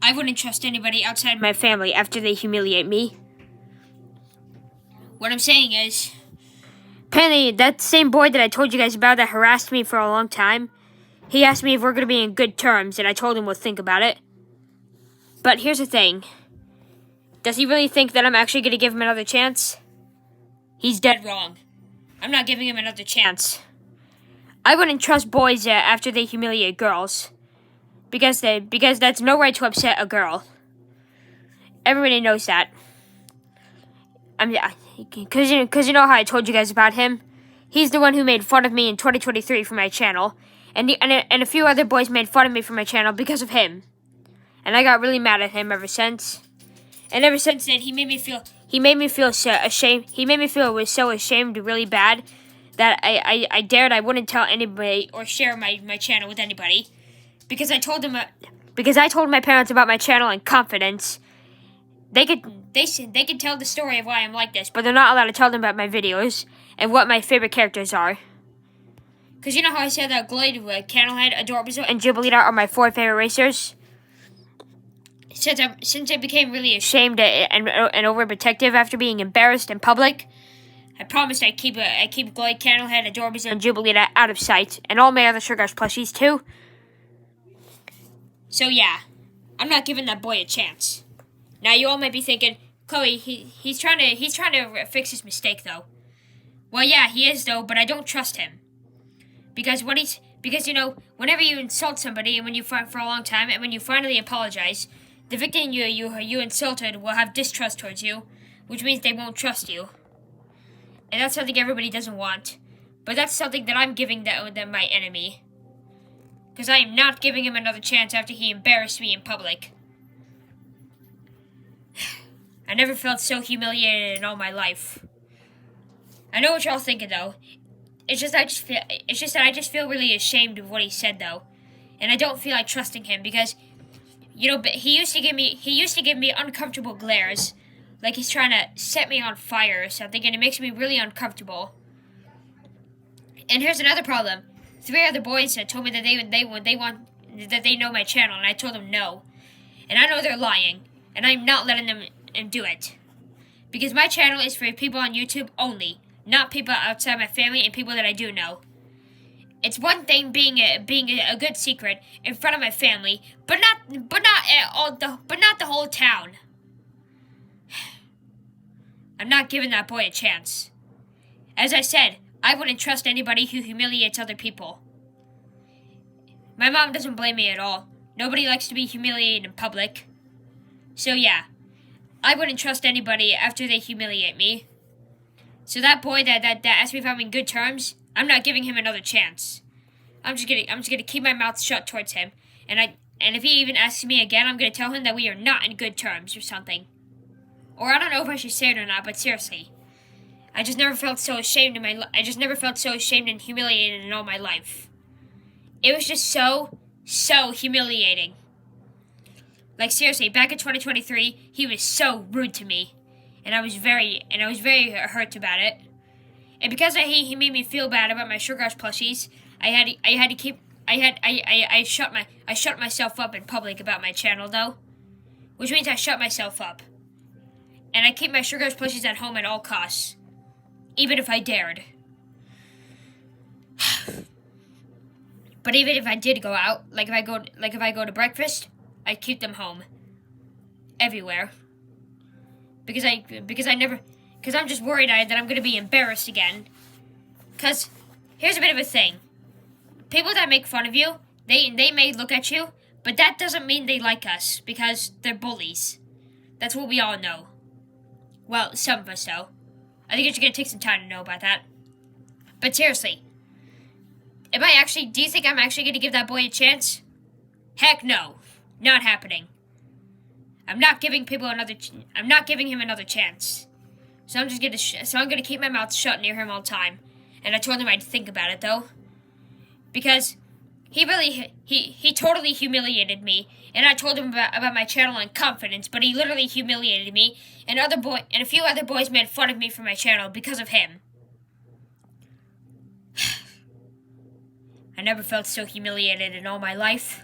I wouldn't trust anybody outside my family after they humiliate me. What I'm saying is, apparently that same boy that I told you guys about that harassed me for a long time, he asked me if we're going to be in good terms, and I told him we'll think about it. But here's the thing. Does he really think that I'm actually going to give him another chance? He's dead wrong. I'm not giving him another chance. I wouldn't trust boys after they humiliate girls. Because that's no right to upset a girl. Everybody knows that. Because you know how I told you guys about him? He's the one who made fun of me in 2023 for my channel. And a few other boys made fun of me for my channel because of him. And I got really mad at him ever since. And ever since then, he made me feel so ashamed. He made me feel so ashamed really bad that I wouldn't tell anybody or share my channel with anybody. Because I told my parents about my channel in confidence. They could tell the story of why I'm like this, but they're not allowed to tell them about my videos and what my favorite characters are. Because you know how I said that Glade, Candlehead, Adorable, and Jubilita are my 4 favorite racers? Since I became really ashamed and overprotective after being embarrassed in public, I promised I'd keep Glade, Candlehead, Adorable, and Jubilita out of sight, and all my other Sugar Rush plushies too. So yeah, I'm not giving that boy a chance. Now you all might be thinking, Chloe, he's trying to fix his mistake though. Well, yeah, he is though, but I don't trust him. Because you know, whenever you insult somebody and when you fight for a long time and when you finally apologize, the victim you insulted will have distrust towards you, which means they won't trust you. And that's something everybody doesn't want. But that's something that I'm giving them my enemy. Because I am not giving him another chance after he embarrassed me in public. I never felt so humiliated in all my life. I know what y'all thinking though. It's just that I just feel really ashamed of what he said though, and I don't feel like trusting him because, you know, he used to give me uncomfortable glares, like he's trying to set me on fire or something, and it makes me really uncomfortable. And here's another problem: 3 other boys told me that they know my channel, and I told them no, and I know they're lying, and I'm not letting them do it, because my channel is for people on YouTube only. Not people outside my family and people that I do know. It's one thing being a good secret in front of my family, but not the whole town. I'm not giving that boy a chance. As I said, I wouldn't trust anybody who humiliates other people. My mom doesn't blame me at all. Nobody likes to be humiliated in public. So yeah, I wouldn't trust anybody after they humiliate me. So that boy that asked me if I'm in good terms, I'm not giving him another chance. I'm just gonna keep my mouth shut towards him, and if he even asks me again, I'm gonna tell him that we are not in good terms or something. Or I don't know if I should say it or not, but seriously, I just never felt so ashamed and humiliated in all my life. It was just so humiliating. Like seriously, back in 2023, he was so rude to me. And I was very hurt about it. And because he made me feel bad about my Sugar Rush plushies, I shut myself up in public about my channel though. Which means I shut myself up. And I keep my Sugar Rush plushies at home at all costs. Even if I dared. But even if I did go out, like if I go to breakfast, I keep them home. Everywhere. Because I'm just worried that I'm going to be embarrassed again. Because here's a bit of a thing. People that make fun of you, they may look at you, but that doesn't mean they like us, because they're bullies. That's what we all know. Well, some of us know. I think it's going to take some time to know about that. But seriously, do you think I'm actually going to give that boy a chance? Heck no. Not happening. I'm not giving him another chance. So I'm gonna keep my mouth shut near him all the time. And I told him I'd think about it though. Because he totally humiliated me. And I told him about my channel in confidence, but he literally humiliated me. And a few other boys made fun of me for my channel because of him. I never felt so humiliated in all my life.